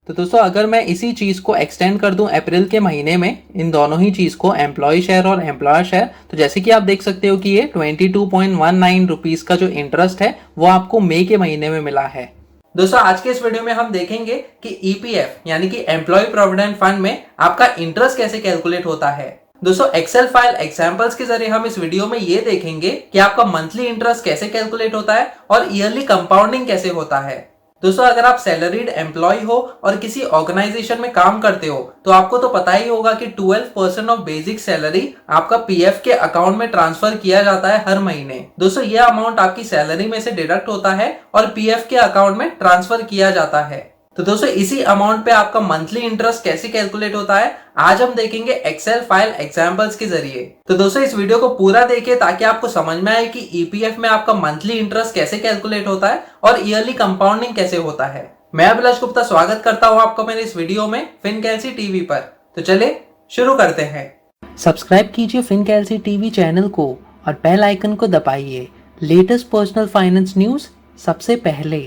तो दोस्तों अगर मैं इसी चीज को एक्सटेंड कर दूं अप्रैल के महीने में, इन दोनों ही चीज को, एम्प्लॉय शेयर और एम्प्लॉयर शेयर, तो जैसे कि आप देख सकते हो कि ये 22.19 रुपीज का जो इंटरेस्ट है वो आपको मई के महीने में मिला है। दोस्तों आज के इस वीडियो में हम देखेंगे कि ईपीएफ यानी कि एम्प्लॉय प्रोविडेंट फंड में आपका इंटरेस्ट कैसे कैलकुलेट होता है। दोस्तों एक्सेल फाइल एग्जांपल्स के जरिए हम इस वीडियो में ये देखेंगे कि आपका मंथली इंटरेस्ट कैसे कैलकुलेट होता है और ईयरली कंपाउंडिंग कैसे होता है। दोस्तों अगर आप सैलरीड एम्प्लॉय हो और किसी ऑर्गेनाइजेशन में काम करते हो तो आपको तो पता ही होगा कि 12% ऑफ बेसिक सैलरी आपका पीएफ के अकाउंट में ट्रांसफर किया जाता है हर महीने। दोस्तों यह अमाउंट आपकी सैलरी में से डिडक्ट होता है और पीएफ के अकाउंट में ट्रांसफर किया जाता है। तो दोस्तों इसी अमाउंट पे आपका मंथली इंटरेस्ट कैसे कैलकुलेट होता है आज हम देखेंगे एक्सेल फाइल एग्जांपल्स के जरिए। तो दोस्तों इस वीडियो को पूरा देखिए ताकि आपको समझ में आए कि ईपीएफ में आपका मंथली इंटरेस्ट कैसे कैलकुलेट होता है और ईयरली कंपाउंडिंग कैसे होता है। मैं अभिलाष गुप्ता स्वागत करता हूं आपको मेरे इस वीडियो में फिनकैल्सी टीवी पर। तो चलिए शुरू करते हैं। सब्सक्राइब कीजिए फिनकैल्सी टीवी चैनल को और बेल आइकन को दबाइए लेटेस्ट पर्सनल फाइनेंस न्यूज सबसे पहले।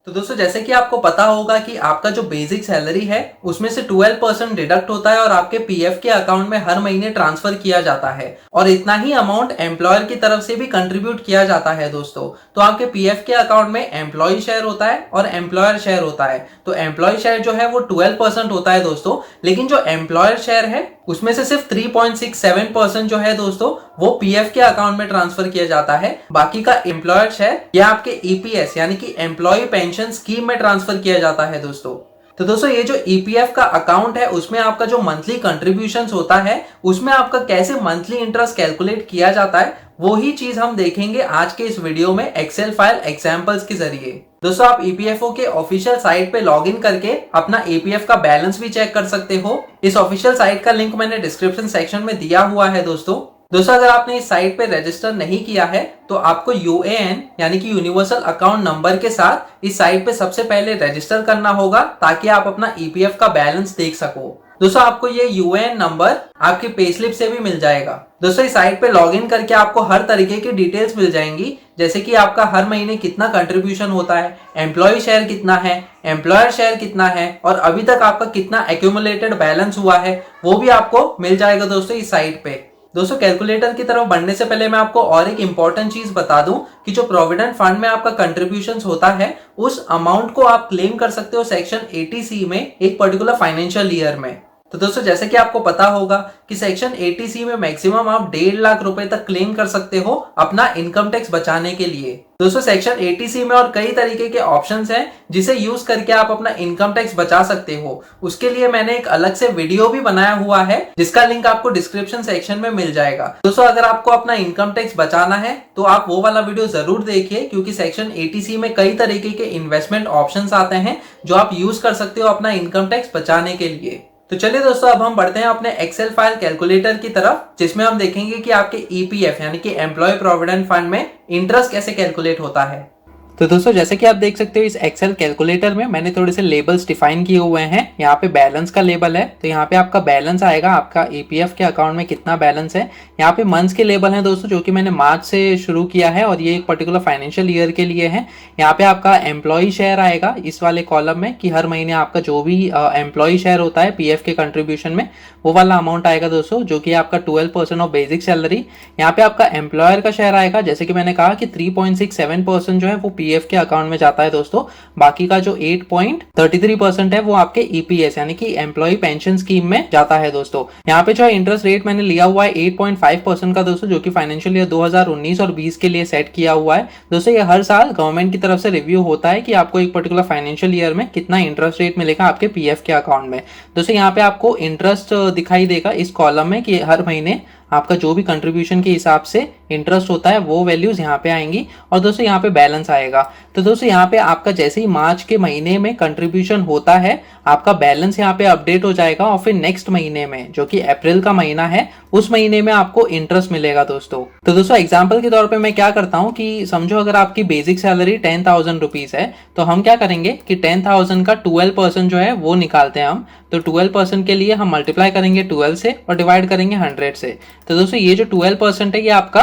तो दोस्तों जैसे कि आपको पता होगा कि आपका जो बेसिक सैलरी है उसमें से 12% डिडक्ट होता है और आपके पीएफ के अकाउंट में हर महीने ट्रांसफर किया जाता है और इतना ही अमाउंट एम्प्लॉयर की तरफ से भी कंट्रीब्यूट किया जाता है। दोस्तों तो आपके पीएफ के अकाउंट में एम्प्लॉय शेयर होता है और एम्प्लॉयर शेयर होता है। तो एम्प्लॉय शेयर जो है वो 12% होता है दोस्तों, लेकिन जो एम्प्लॉयर शेयर है उसमें से सिर्फ 3.67% जो है दोस्तों वो पीएफ के अकाउंट में ट्रांसफर किया जाता है। बाकी का एम्प्लॉयर शेयर या आपके ईपीएस यानी कि एम्प्लॉय पेंशन स्कीम में ट्रांसफर किया जाता है दोस्तों। तो दोस्तों ये जो ईपीएफ का अकाउंट है उसमें आपका जो मंथली कंट्रीब्यूशंस होता है उसमें आपका कैसे मंथली इंटरेस्ट कैलकुलेट किया जाता है वो ही चीज हम देखेंगे आज के इस वीडियो में एक्सेल फाइल एग्जांपल्स के जरिए। दोस्तों आप ईपीएफओ के ऑफिशियल साइट पे लॉगिन करके अपना ईपीएफ का बैलेंस भी चेक कर सकते हो। इस ऑफिशियल साइट का लिंक मैंने डिस्क्रिप्शन सेक्शन में दिया हुआ है दोस्तों अगर आपने इस साइट पे रजिस्टर नहीं किया है तो आपको यूएएन यानी कि यूनिवर्सल अकाउंट नंबर के साथ इस साइट पे सबसे पहले रजिस्टर करना होगा ताकि आप अपना ईपीएफ का बैलेंस देख सको। दोस्तों आपको ये यूएएन नंबर आपकी पे स्लिप से भी मिल जाएगा। दोस्तों इस साइट पे लॉगिन करके आपको हर तरीके की डिटेल्स मिल जाएंगी, जैसे कि आपका हर महीने कितना कंट्रीब्यूशन होता है, एम्प्लॉय शेयर कितना है, एम्प्लॉयर शेयर कितना है और अभी तक आपका कितना एक्यूमुलेटेड बैलेंस हुआ है वो भी आपको मिल जाएगा दोस्तों इस साइट पे। दोस्तों कैलकुलेटर की तरफ बढ़ने से पहले मैं आपको और एक इंपॉर्टेंट चीज बता दूं कि जो प्रोविडेंट फंड में आपका कंट्रीब्यूशंस होता है उस अमाउंट को आप क्लेम कर सकते हो सेक्शन 80C में एक पर्टिकुलर फाइनेंशियल ईयर में। तो दोस्तों जैसे कि आपको पता होगा कि सेक्शन 80C में मैक्सिमम आप 1.5 लाख रुपए तक क्लेम कर सकते हो अपना इनकम टैक्स बचाने के लिए। दोस्तों सेक्शन 80C में और कई तरीके के ऑप्शंस हैं जिसे यूज करके आप अपना इनकम टैक्स बचा सकते हो। उसके लिए मैंने एक अलग से वीडियो भी बनाया हुआ है जिसका लिंक आपको डिस्क्रिप्शन सेक्शन में मिल जाएगा। दोस्तों अगर आपको अपना इनकम टैक्स बचाना है तो आप वो वाला वीडियो जरूर देखिए क्योंकि सेक्शन 80C में कई तरीके के इन्वेस्टमेंट ऑप्शंस आते हैं जो आप यूज कर सकते हो अपना इनकम टैक्स बचाने के लिए। तो चलिए दोस्तों अब हम बढ़ते हैं अपने एक्सेल फाइल कैलकुलेटर की तरफ जिसमें हम देखेंगे कि आपके ईपीएफ यानी कि एम्प्लॉय प्रोविडेंट फंड में इंटरेस्ट कैसे कैलकुलेट होता है। तो दोस्तों जैसे कि आप देख सकते हो इस एक्सेल कैलकुलेटर में मैंने थोड़े से लेबल्स डिफाइन किए हुए हैं। यहाँ पे बैलेंस का लेबल है तो यहाँ पे आपका बैलेंस आएगा, आपका ईपीएफ के अकाउंट में कितना बैलेंस है। यहाँ पे मंथ्स के लेबल हैं दोस्तों जो कि मैंने मार्च से शुरू किया है और ये एक पर्टिकुलर फाइनेंशियल ईयर के लिए है। यहाँ पे आपका एम्प्लॉय शेयर आएगा इस वाले कॉलम में कि हर महीने आपका जो भी एम्प्लॉय शेयर होता है पीएफ के कंट्रीब्यूशन में वो वाला अमाउंट आएगा दोस्तों जो कि आपका 12% ऑफ बेसिक सैलरी। यहाँ पे आपका एम्प्लॉयर का शेयर आएगा, जैसे कि मैंने कहा कि 3.67% जो है वो पीएफ के अकाउंट में जाता है दोस्तों। बाकी का जो 8.33% है वो आपके ईपीएस यानी कि एम्प्लॉय पेंशन स्कीम में जाता है दोस्तों। यहाँ पे जो है इंटरेस्ट रेट मैंने लिया हुआ है 8.5% का दोस्तों जो कि फाइनेंशियल ईयर 2019 और 20 के लिए सेट किया हुआ है दोस्तों। ये हर साल गवर्नमेंट की तरफ से रिव्यू होता है कि आपको एक पर्टिकुलर फाइनेंशियल ईयर में कितना इंटरेस्ट रेट मिलेगा आपके पीएफ के अकाउंट में। दोस्तों यहाँ पे आपको इंटरेस्ट दिखाई देगा इस कॉलम में कि हर महीने आपका जो भी कंट्रीब्यूशन के हिसाब से इंटरेस्ट होता है वो वैल्यूज यहाँ पे आएंगी और दोस्तों यहाँ पे बैलेंस आएगा। तो दोस्तों यहाँ पे आपका जैसे ही मार्च के महीने में कंट्रीब्यूशन होता है आपका बैलेंस यहाँ पे अपडेट हो जाएगा और फिर नेक्स्ट महीने में जो कि अप्रैल का महीना है उस महीने में आपको इंटरेस्ट मिलेगा दोस्तों। तो दोस्तों एग्जाम्पल के तौर पे मैं क्या करता हूँ कि समझो अगर आपकी बेसिक सैलरी 10,000 रुपीज है तो हम क्या करेंगे कि 10,000 का 12% जो है वो निकालते हैं हम। तो 12% के लिए हम मल्टीप्लाई करेंगे 12 से और डिवाइड करेंगे 100 से। तो दोस्तों ये जो 12% है ये आपका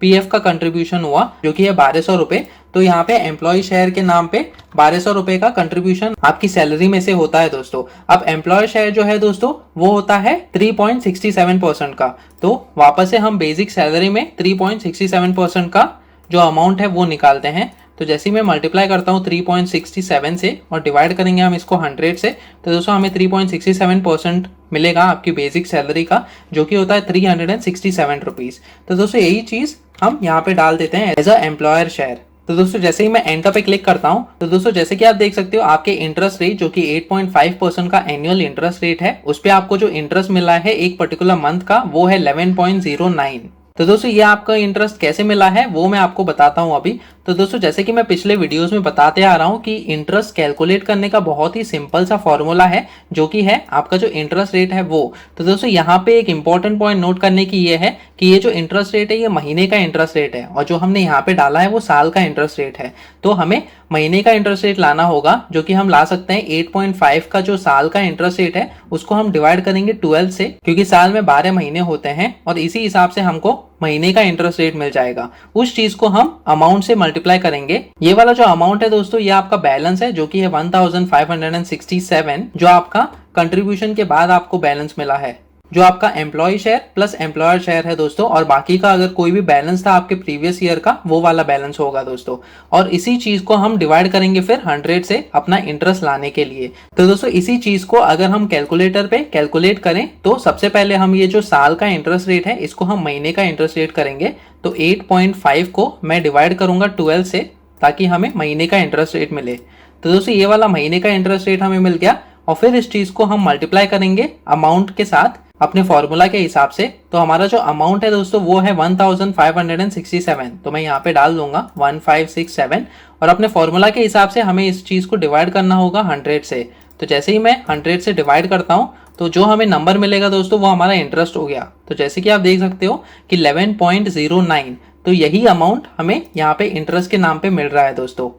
पीएफ का कंट्रीब्यूशन हुआ जो कि है 1200 रुपए। तो यहाँ पे एम्प्लॉय शेयर के नाम पे 1200 रुपए का कंट्रीब्यूशन आपकी सैलरी में से होता है दोस्तों। अब एम्प्लॉय शेयर जो है दोस्तों वो होता है 3.67% का। तो वापस से हम बेसिक सैलरी में 3.67% का जो अमाउंट है वो निकालते हैं। तो जैसे ही मैं मल्टीप्लाई करता हूँ 3.67 से और डिवाइड करेंगे हम इसको 100 से, तो दोस्तों हमें 3.67% मिलेगा आपकी बेसिक सैलरी का, जो कि होता है 367 रुपीज़। तो दोस्तों यही चीज़ हम यहाँ पे डाल देते हैं एज अ एम्प्लॉयर शेयर। तो दोस्तों जैसे ही मैं एंटर पे क्लिक करता हूँ तो दोस्तों जैसे कि आप देख सकते हो आपके इंटरेस्ट रेट जो कि 8.5% का एनुअल इंटरेस्ट रेट है, उस पर आपको जो इंटरेस्ट मिला है एक पर्टिकुलर मंथ का वो है 11.09। तो दोस्तों ये आपका इंटरेस्ट कैसे मिला है वो मैं आपको बताता हूँ अभी। तो दोस्तों जैसे कि मैं पिछले वीडियोस में बताते आ रहा हूँ कि इंटरेस्ट कैलकुलेट करने का बहुत ही सिंपल सा फॉर्मूला है, जो कि है आपका जो इंटरेस्ट रेट है वो। तो दोस्तों यहाँ पे एक इंपॉर्टेंट पॉइंट नोट करने की ये है कि ये जो इंटरेस्ट रेट है ये महीने का इंटरेस्ट रेट है, और जो हमने यहाँ पे डाला है वो साल का इंटरेस्ट रेट है। तो हमें महीने का इंटरेस्ट रेट लाना होगा, जो कि हम ला सकते हैं 8.5 का जो साल का इंटरेस्ट रेट है उसको हम डिवाइड करेंगे 12 से, क्योंकि साल में 12 महीने होते हैं और इसी हिसाब से हमको महीने का इंटरेस्ट रेट मिल जाएगा। उस चीज को हम अमाउंट से मल्टीप्लाई करेंगे। ये वाला जो अमाउंट है दोस्तों ये आपका बैलेंस है, जो कि है 1567, जो आपका कंट्रीब्यूशन के बाद आपको बैलेंस मिला है, जो आपका employ share plus employer share है दोस्तों। और बाकी का अगर कोई भी बैलेंस था आपके प्रीवियस ईयर का वो वाला बैलेंस होगा दोस्तों। और इसी चीज को हम डिवाइड करेंगे फिर 100 से अपना इंटरेस्ट लाने के लिए। तो दोस्तों इसी चीज को अगर हम कैलकुलेटर पे कैलकुलेट करें तो सबसे पहले हम ये जो साल का इंटरेस्ट रेट है इसको हम महीने का इंटरेस्ट रेट करेंगे। तो 8.5 को मैं डिवाइड करूंगा 12 से, ताकि हमें महीने का इंटरेस्ट रेट मिले। तो दोस्तों ये वाला महीने का इंटरेस्ट रेट हमें मिल गया, और फिर इस चीज को हम मल्टीप्लाई करेंगे अमाउंट के साथ अपने फॉर्मूला के हिसाब से। तो हमारा जो अमाउंट है दोस्तों वो है 1567। तो मैं यहाँ पे डाल दूंगा 1567, और अपने फॉर्मूला के हिसाब से हमें इस चीज को डिवाइड करना होगा 100 से। तो जैसे ही मैं 100 से डिवाइड करता हूँ तो जो हमें नंबर मिलेगा दोस्तों वो हमारा इंटरेस्ट हो गया। तो जैसे कि आप देख सकते हो कि 11.09, तो यही अमाउंट हमें यहाँ पे इंटरेस्ट के नाम पे मिल रहा है दोस्तों।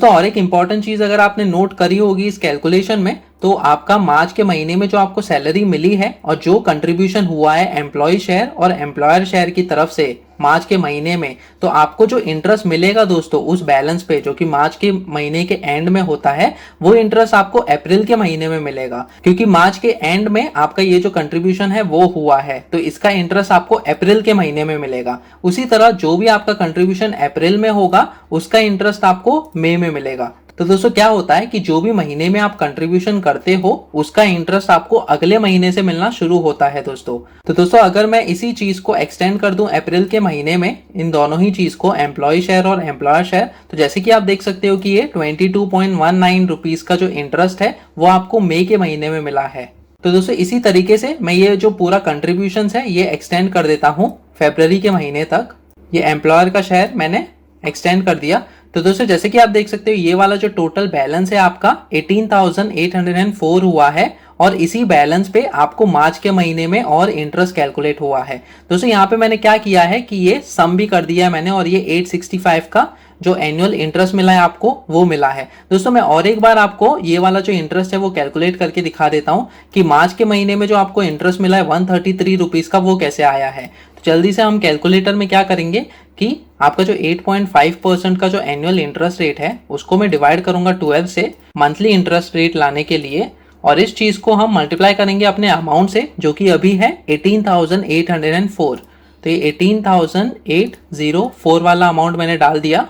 और एक इंपॉर्टेंट चीज अगर आपने नोट करी होगी इस कैलकुलेशन में, तो आपका मार्च के महीने में जो आपको सैलरी मिली है और जो कंट्रीब्यूशन हुआ है एम्प्लॉय शेयर और एम्प्लॉयर शेयर की तरफ से मार्च के महीने में, तो आपको जो इंटरेस्ट मिलेगा दोस्तों उस बैलेंस पे जो कि मार्च के महीने के एंड में होता है, वो इंटरेस्ट आपको अप्रैल के महीने में मिलेगा, क्योंकि मार्च के एंड में आपका ये जो कंट्रीब्यूशन है वो हुआ है, तो इसका इंटरेस्ट आपको अप्रैल के महीने में मिलेगा। उसी तरह जो भी आपका कंट्रीब्यूशन अप्रैल में होगा उसका इंटरेस्ट आपको मई में मिलेगा। तो दोस्तों क्या होता है कि जो भी महीने में आप कंट्रीब्यूशन करते हो उसका इंटरेस्ट आपको अगले महीने से मिलना शुरू होता है दोस्तों। तो दोस्तों अगर मैं इसी चीज को एक्सटेंड कर दूं अप्रैल के महीने में, इन दोनों ही चीज को एम्प्लॉय शेयर और एम्प्लॉयर शेयर, तो जैसे कि आप देख सकते हो कि ये 22.19 रुपीज का जो इंटरेस्ट है वो आपको मई के महीने में मिला है। तो दोस्तों इसी तरीके से मैं ये जो पूरा कंट्रीब्यूशन है ये एक्सटेंड कर देता हूँ फरवरी के महीने तक। ये एम्प्लॉयर का शेयर मैंने एक्सटेंड कर दिया। तो दोस्तों जैसे कि आप देख सकते हो ये वाला जो टोटल बैलेंस है आपका 18,804 हुआ है, और इसी बैलेंस पे आपको मार्च के महीने में और इंटरेस्ट कैलकुलेट हुआ है। दोस्तों यहाँ पे मैंने क्या किया है कि ये सम भी कर दिया है मैंने, और ये 865 का जो एनुअल इंटरेस्ट मिला है आपको वो मिला है। दोस्तों मैं और एक बार आपको ये वाला जो इंटरेस्ट है वो कैलकुलेट करके दिखा देता हूँ कि मार्च के महीने में जो आपको इंटरेस्ट मिला है 133 रुपीज का, वो कैसे आया है। तो जल्दी से हम कैलकुलेटर में क्या करेंगे कि आपका जो 8.5% का जो एनुअल इंटरेस्ट रेट है उसको मैं डिवाइड करूंगा 12 से मंथली इंटरेस्ट रेट लाने के लिए, और इस चीज को हम मल्टीप्लाई करेंगे अपने अमाउंट से जो कि अभी है 18,804। तो ये 18,804 वाला अमाउंट मैंने डाल दिया,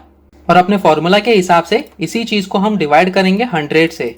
और अपने फॉर्मूला के हिसाब से इसी चीज को हम डिवाइड करेंगे 100 से।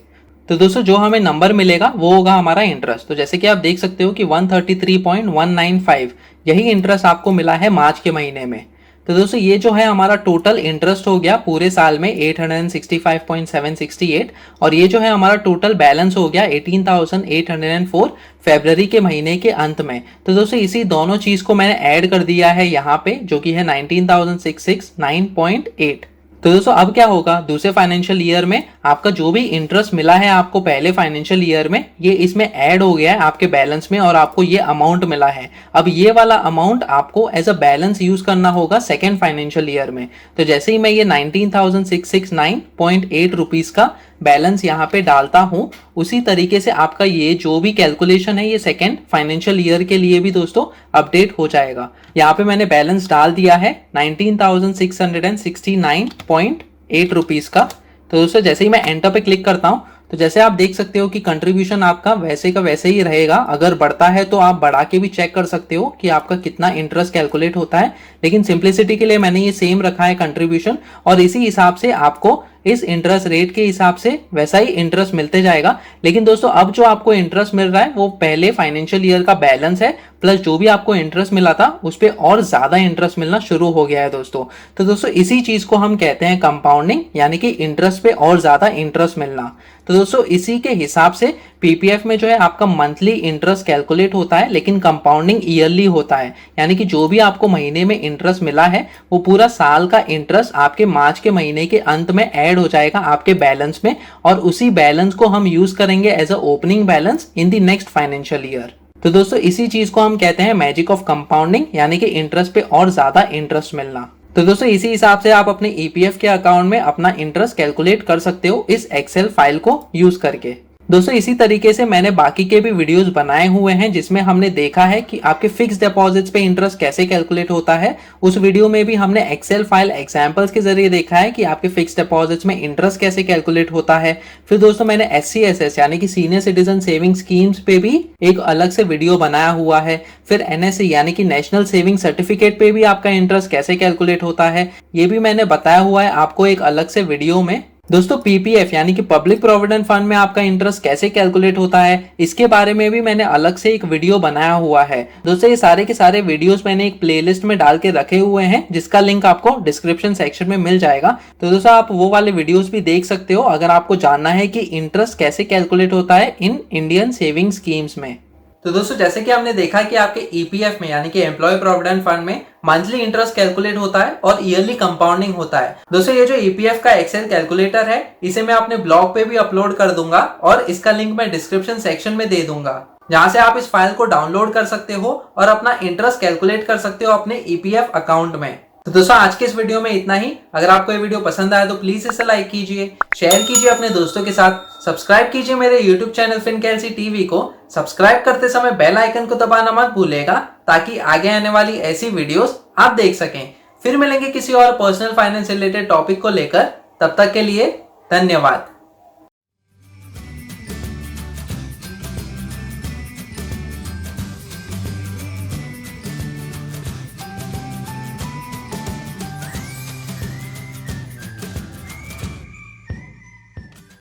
तो दोस्तों जो हमें नंबर मिलेगा वो होगा हमारा इंटरेस्ट। तो जैसे कि आप देख सकते हो कि 133.195 यही इंटरेस्ट आपको मिला है मार्च के महीने में। तो दोस्तों ये जो है हमारा टोटल इंटरेस्ट हो गया पूरे साल में 865.768, और ये जो है हमारा टोटल बैलेंस हो गया 18,804 फरवरी के महीने के अंत में। तो दोस्तों इसी दोनों चीज को मैंने ऐड कर दिया है यहाँ पे, जो कि है 19,669.8। तो दोस्तों अब क्या होगा, दूसरे फाइनेंशियल ईयर में आपका जो भी इंटरेस्ट मिला है आपको पहले फाइनेंशियल ईयर में, ये इसमें ऐड हो गया है आपके बैलेंस में, और आपको ये अमाउंट मिला है। अब ये वाला अमाउंट आपको एज अ बैलेंस यूज करना होगा सेकेंड फाइनेंशियल ईयर में। तो जैसे ही मैं ये 19,669.8 रुपीज का बैलेंस यहाँ पे डालता हूँ, उसी तरीके से आपका ये जो भी कैलकुलेशन है ये सेकेंड फाइनेंशियल ईयर के लिए भी दोस्तों अपडेट हो जाएगा। यहाँ पे मैंने बैलेंस डाल दिया है 19,669.8 रुपीज़ का। तो दोस्तों जैसे ही मैं एंटर पे क्लिक करता हूँ तो जैसे आप देख सकते हो कि कंट्रीब्यूशन आपका वैसे का वैसे ही रहेगा। अगर बढ़ता है तो आप बढ़ा के भी चेक कर सकते हो कि आपका कितना इंटरेस्ट कैलकुलेट होता है, लेकिन सिंप्लिसिटी के लिए मैंने ये सेम रखा है कंट्रीब्यूशन, और इसी हिसाब से आपको इस इंटरेस्ट रेट के हिसाब से वैसा ही इंटरेस्ट मिलते जाएगा। लेकिन दोस्तों अब जो आपको इंटरेस्ट मिल रहा है वो पहले फाइनेंशियल ईयर का बैलेंस है, प्लस जो भी आपको इंटरेस्ट मिला था उस पर और ज्यादा इंटरेस्ट मिलना शुरू हो गया है दोस्तों। तो दोस्तों इसी चीज को हम कहते हैं कंपाउंडिंग, यानी कि इंटरेस्ट पे और ज्यादा इंटरेस्ट मिलना। तो दोस्तों इसी के हिसाब से पीपीएफ में जो है आपका मंथली इंटरेस्ट कैलकुलेट होता है, लेकिन कंपाउंडिंग ईयरली होता है, यानी कि जो भी आपको महीने में इंटरेस्ट मिला है वो पूरा साल का इंटरेस्ट आपके मार्च के महीने के अंत में ऐड हो जाएगा आपके बैलेंस में, और उसी बैलेंस को हम यूज करेंगे as a opening balance in the next financial year. तो दोस्तों इसी चीज को हम कहते हैं मैजिक ऑफ कंपाउंडिंग, यानी कि इंटरेस्ट पे और ज्यादा इंटरेस्ट मिलना। तो दोस्तों इसी हिसाब से आप अपने ईपीएफ के अकाउंट में अपना इंटरेस्ट कैलकुलेट कर सकते हो इस एक्सेल फाइल को यूज करके। दोस्तों इसी तरीके से मैंने बाकी के भी वीडियोस बनाए हुए हैं जिसमें हमने देखा है कि आपके फिक्स डिपॉजिट्स पे इंटरेस्ट कैसे कैलकुलेट होता है। उस वीडियो में भी हमने एक्सेल फाइल एग्जांपल्स के जरिए देखा है कि आपके फिक्स डिपॉजिट्स में इंटरेस्ट कैसे कैलकुलेट होता है। फिर दोस्तों मैंने SCSS यानी कि सीनियर सिटीजन सेविंग स्कीम्स पे भी एक अलग से वीडियो बनाया हुआ है। फिर NSC यानी कि नेशनल सेविंग सर्टिफिकेट पे भी आपका इंटरेस्ट कैसे कैलकुलेट होता है, ये भी मैंने बताया हुआ है आपको एक अलग से वीडियो में। दोस्तों पीपीएफ यानी कि पब्लिक प्रोविडेंट फंड में आपका इंटरेस्ट कैसे कैलकुलेट होता है, इसके बारे में भी मैंने अलग से एक वीडियो बनाया हुआ है। दोस्तों ये सारे के सारे वीडियोस मैंने एक प्लेलिस्ट में डाल के रखे हुए हैं जिसका लिंक आपको डिस्क्रिप्शन सेक्शन में मिल जाएगा। तो दोस्तों आप वो वाले वीडियोस भी देख सकते हो अगर आपको जानना है कि इंटरेस्ट कैसे कैलकुलेट होता है इन इंडियन सेविंग स्कीम्स में। तो दोस्तों जैसे कि हमने देखा कि आपके ईपीएफ में यानी कि एम्प्लॉय प्रोविडेंट फंड में मंथली इंटरेस्ट कैलकुलेट होता है और ईयरली कंपाउंडिंग होता है। दोस्तों ये जो ईपीएफ का एक्सेल कैलकुलेटर है इसे मैं अपने ब्लॉग पे भी अपलोड कर दूंगा और इसका लिंक मैं डिस्क्रिप्शन सेक्शन में दे दूंगा, जहां से आप इस फाइल को डाउनलोड कर सकते हो और अपना इंटरेस्ट कैलकुलेट कर सकते हो अपने ईपीएफ अकाउंट में। तो दोस्तों आज के इस वीडियो में इतना ही। अगर आपको ये वीडियो पसंद आया तो प्लीज इसे लाइक कीजिए, शेयर कीजिए अपने दोस्तों के साथ, सब्सक्राइब कीजिए मेरे यूट्यूब चैनल फिनकेलसी टीवी को। सब्सक्राइब करते समय बेल आइकन को दबाना मत भूलिएगा ताकि आगे आने वाली ऐसी वीडियोस आप देख सकें। फिर मिलेंगे किसी और पर्सनल फाइनेंस रिलेटेड टॉपिक को लेकर, तब तक के लिए धन्यवाद।